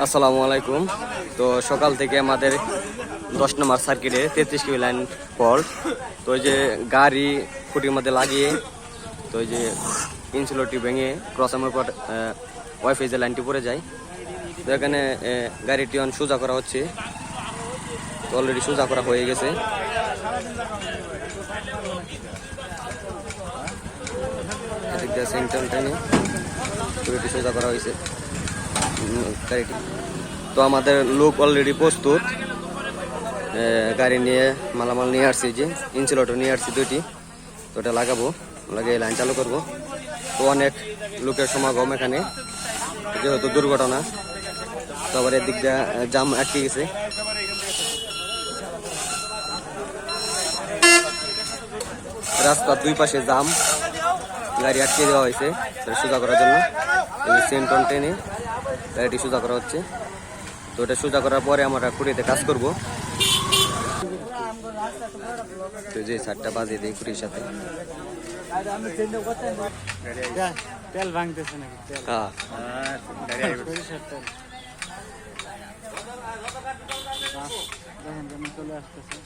আসসালামু আলাইকুম। তো সকাল থেকে আমাদের 10 নম্বর সার্কিটে 33 কেবি লাইন ফল্ট। তো ওই যে গাড়ি খুঁটির মধ্যে লাগিয়ে তো ওই যে ইনসুলেটরটি ভেঙে ক্রসের উপর ওয়াইফাই যে লাইনটি পড়ে যায়। তো এখানে গাড়িটি সোজা করা হচ্ছে। তো অলরেডি সোজা করা হয়ে গেছে। এদিক দিয়ে সেন্টার টাইমে পুরোটি সোজা করা হয়েছে গাড়িটি। তো আমাদের লোক অলরেডি প্রস্তুত, গাড়ি নিয়ে মালামাল নিয়ে আসছি, যে ইনসুলেটর নিয়ে আসছি 2টি। তো ওটা লাগাবো, লাগিয়ে লাইন চালু করব। তো অনেক লোকের সমাগম এখানে, যেহেতু দুর্ঘটনা। তো আবার এদিক দিয়ে জাম আটকে গেছে। রাস্তার দুই পাশে জাম, গাড়ি আটকে দেওয়া হয়েছে সোজা করার জন্য। সেন্টন টেনে গাড়িটি সোজা করা হচ্ছে। তো এটা সোজা করার পরে আমরা খুঁটিতে কাজ করব। তো যে 7টা বাজে দিই খুঁটির সাথে। তেল ভাঙতেছে নাকি? চলে আসতেছে।